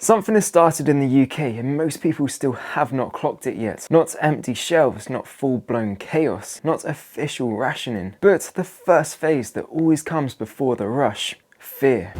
Something has started in the UK and most people still have not clocked it yet. Not empty shelves, not full-blown chaos, not official rationing, but the first phase that always comes before the rush: fear.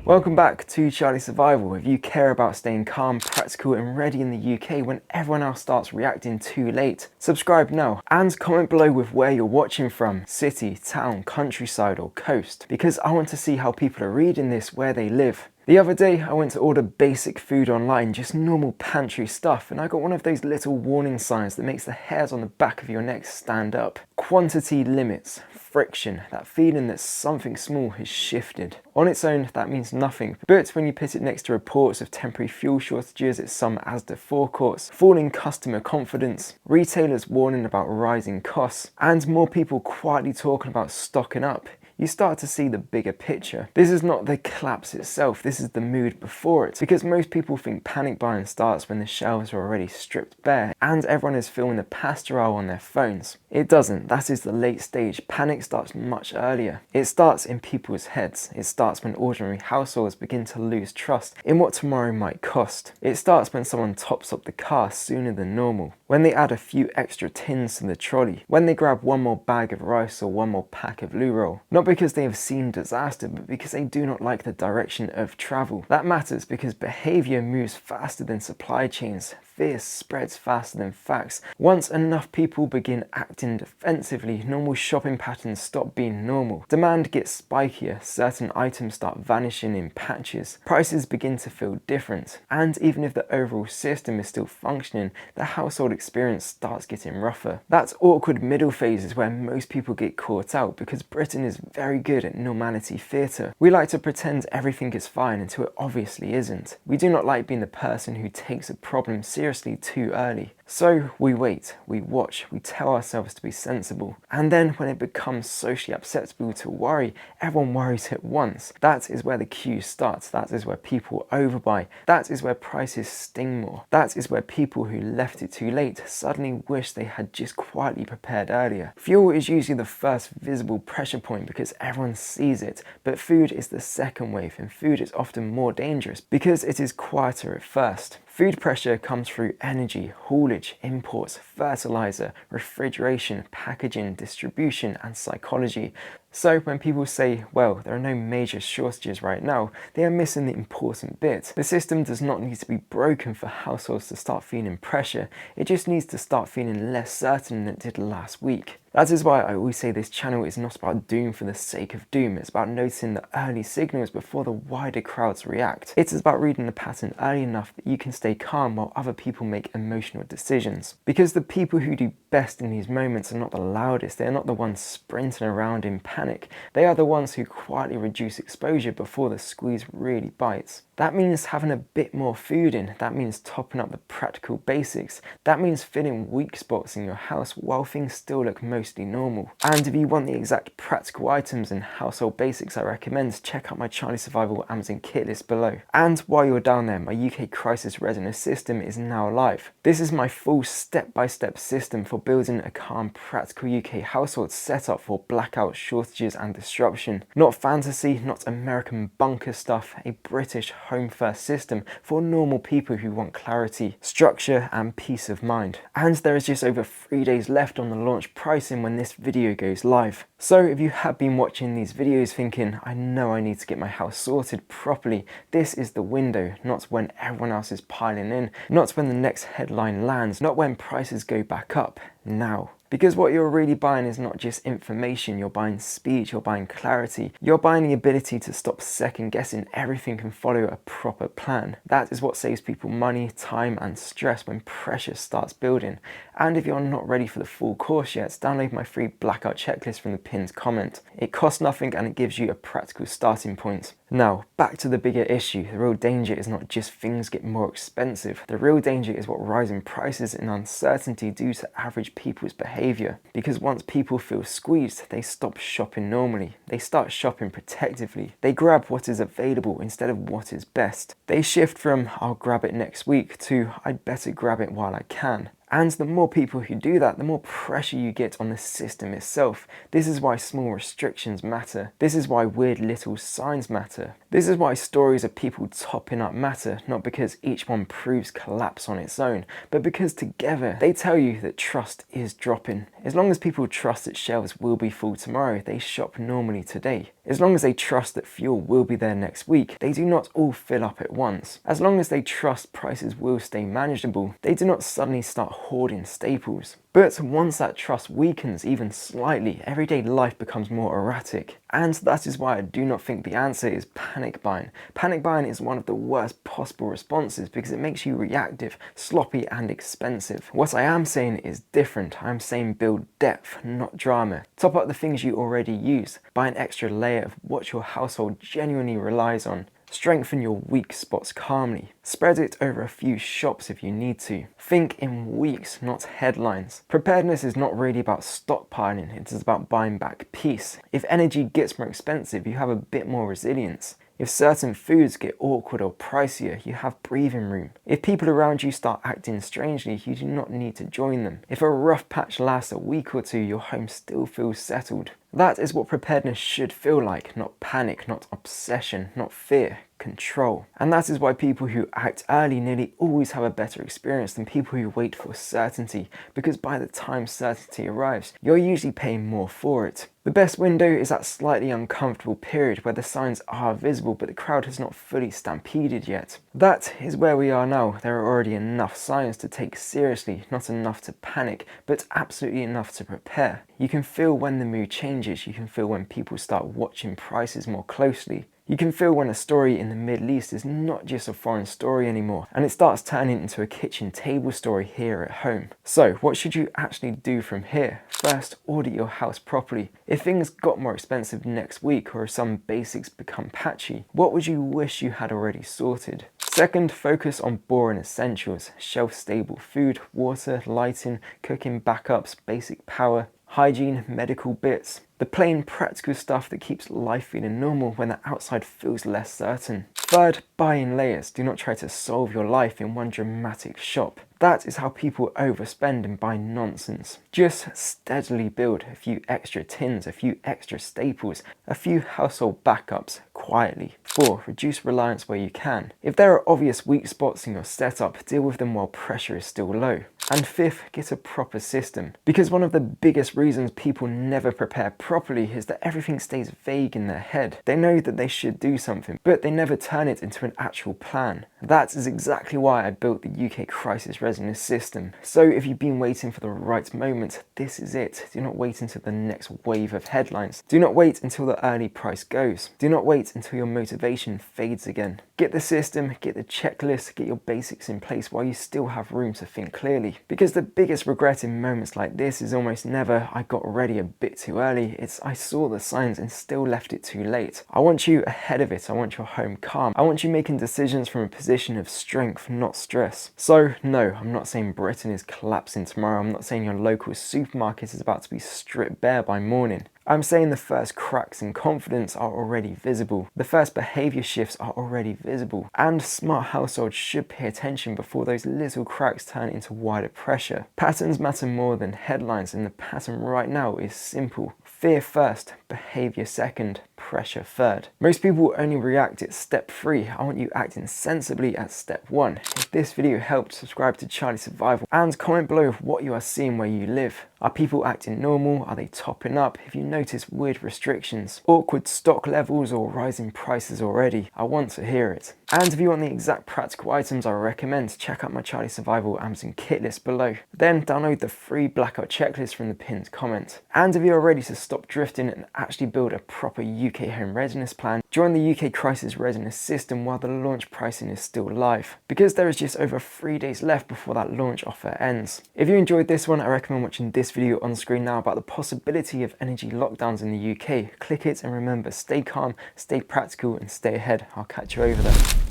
Welcome back to Charlie Survival. If you care about staying calm, practical and ready in the UK when everyone else starts reacting too late, subscribe now and comment below with where you're watching from: city, town, countryside or coast, because I want to see how people are reading this where they live. The other day I went to order basic food online, just normal pantry stuff, and I got one of those little warning signs that makes the hairs on the back of your neck stand up. Quantity limits, friction, that feeling that something small has shifted. On its own that means nothing, but when you put it next to reports of temporary fuel shortages at some Asda forecourts, falling customer confidence, retailers warning about rising costs, and more people quietly talking about stocking up, you start to see the bigger picture. This is not the collapse itself, this is the mood before it, because most people think panic buying starts when the shelves are already stripped bare and everyone is filming the pastoral on their phones. It doesn't, that is the late stage. Panic starts much earlier. It starts in people's heads. It starts when ordinary households begin to lose trust in what tomorrow might cost. It starts when someone tops up the car sooner than normal, when they add a few extra tins to the trolley, when they grab one more bag of rice or one more pack of loo roll. Not because they have seen disaster, but because they do not like the direction of travel. That matters because behavior moves faster than supply chains. Fear spreads faster than facts. Once enough people begin acting defensively, normal shopping patterns stop being normal. Demand gets spikier, certain items start vanishing in patches, prices begin to feel different, and even if the overall system is still functioning, the household experience starts getting rougher. That awkward middle phase is where most people get caught out, because Britain is very good at normality theatre. We like to pretend everything is fine until it obviously isn't. We do not like being the person who takes a problem seriously too early. So we wait, we watch, we tell ourselves to be sensible, and then when it becomes socially acceptable to worry, everyone worries at once. That is where the queue starts. That is where people overbuy. That is where prices sting more. That is where people who left it too late suddenly wish they had just quietly prepared earlier. Fuel is usually the first visible pressure point because everyone sees it, but food is the second wave, and food is often more dangerous because it is quieter at first. Food pressure comes through energy, haulage, imports, fertilizer, refrigeration, packaging, distribution, and psychology. So when people say, well, there are no major shortages right now, they are missing the important bit. The system does not need to be broken for households to start feeling pressure. It just needs to start feeling less certain than it did last week. That is why I always say this channel is not about doom for the sake of doom. It's about noticing the early signals before the wider crowds react. It is about reading the pattern early enough that you can stay calm while other people make emotional decisions. Because the people who do best in these moments are not the loudest. They are not the ones sprinting around in panic. They are the ones who quietly reduce exposure before the squeeze really bites. That means having a bit more food in. That means topping up the practical basics. That means filling weak spots in your house while things still look mostly normal. And if you want the exact practical items and household basics I recommend, check out my Charlie Survival Amazon kit list below. And while you're down there, my UK crisis readiness system is now live. This is my full step-by-step system for building a calm, practical UK household set up for blackout, shortages and disruption. Not fantasy, not American bunker stuff, a British home first system for normal people who want clarity, structure and peace of mind. And there is just over 3 days left on the launch pricing when this video goes live. So if you have been watching these videos thinking, I know I need to get my house sorted properly, this is the window, not when everyone else is piling in, not when the next headline lands, not when prices go back up, now. Because what you're really buying is not just information, you're buying speed, you're buying clarity, you're buying the ability to stop second guessing everything and follow a proper plan. That is what saves people money, time and stress when pressure starts building. And if you're not ready for the full course yet, download my free blackout checklist from the pinned comment. It costs nothing and it gives you a practical starting point. Now, back to the bigger issue. The real danger is not just things get more expensive. The real danger is what rising prices and uncertainty do to average people's behavior. Because once people feel squeezed, they stop shopping normally. They start shopping protectively. They grab what is available instead of what is best. They shift from, I'll grab it next week, to, I'd better grab it while I can. And the more people who do that, the more pressure you get on the system itself. This is why small restrictions matter. This is why weird little signs matter. This is why stories of people topping up matter, not because each one proves collapse on its own, but because together they tell you that trust is dropping. As long as people trust that shelves will be full tomorrow, they shop normally today. As long as they trust that fuel will be there next week, they do not all fill up at once. As long as they trust prices will stay manageable, they do not suddenly start hoarding staples. But once that trust weakens even slightly, everyday life becomes more erratic. And that is why I do not think the answer is panic buying. Panic buying is one of the worst possible responses because it makes you reactive, sloppy and expensive. What I am saying is different. I am saying build depth, not drama. Top up the things you already use. Buy an extra layer of what your household genuinely relies on. Strengthen your weak spots calmly. Spread it over a few shops if you need to. Think in weeks, not headlines. Preparedness is not really about stockpiling, it is about buying back peace. If energy gets more expensive, you have a bit more resilience. If certain foods get awkward or pricier, you have breathing room. If people around you start acting strangely, you do not need to join them. If a rough patch lasts a week or two, your home still feels settled. That is what preparedness should feel like, not panic, not obsession, not fear, control. And that is why people who act early nearly always have a better experience than people who wait for certainty, because by the time certainty arrives, you're usually paying more for it. The best window is that slightly uncomfortable period where the signs are visible but the crowd has not fully stampeded yet. That is where we are now. There are already enough signs to take seriously, not enough to panic, but absolutely enough to prepare. You can feel when the mood changes, you can feel when people start watching prices more closely. You can feel when a story in the Middle East is not just a foreign story anymore, and it starts turning into a kitchen table story here at home. So, what should you actually do from here? First, audit your house properly. If things got more expensive next week, or if some basics become patchy, what would you wish you had already sorted? Second, focus on boring essentials. Shelf-stable food, water, lighting, cooking backups, basic power, hygiene, medical bits. The plain practical stuff that keeps life feeling normal when the outside feels less certain. Third, buy in layers. Do not try to solve your life in one dramatic shop. That is how people overspend and buy nonsense. Just steadily build a few extra tins, a few extra staples, a few household backups quietly. 4. Reduce reliance where you can. If there are obvious weak spots in your setup, deal with them while pressure is still low. And 5th, get a proper system. Because one of the biggest reasons people never prepare properly is that everything stays vague in their head. They know that they should do something, but they never turn it into an actual plan. That is exactly why I built the UK crisis readiness system. So if you've been waiting for the right moment, this is it. Do not wait until the next wave of headlines. Do not wait until the early price goes. Do not wait until your motivation fades again. Get the system, get the checklist, get your basics in place while you still have room to think clearly. Because the biggest regret in moments like this is almost never, I got ready a bit too early. It's, I saw the signs and still left it too late. I want you ahead of it. I want your home calm. I want you making decisions from a position of strength, not stress. So no, I'm not saying Britain is collapsing tomorrow. I'm not saying your local supermarket is about to be stripped bare by morning. I'm saying the first cracks in confidence are already visible. The first behaviour shifts are already visible. And smart households should pay attention before those little cracks turn into wider pressure. Patterns matter more than headlines, and the pattern right now is simple. Fear first, behaviour second, pressure third. Most people only react at step 3. I want you acting sensibly at step 1. If this video helped, subscribe to Charlie Survival and comment below what you are seeing where you live. Are people acting normal? Are they topping up? If you notice weird restrictions, awkward stock levels or rising prices already, I want to hear it. And if you want the exact practical items I recommend, check out my Charlie Survival Amazon kit list below. Then download the free blackout checklist from the pinned comment. And if you are ready to stop drifting and actually build a proper UK home readiness plan, join the UK crisis readiness system while the launch pricing is still live, because there is just over 3 days left before that launch offer ends. If you enjoyed this one, I recommend watching this video on screen now about the possibility of energy lockdowns in the UK. Click it and remember, stay calm, stay practical and stay ahead. I'll catch you over there.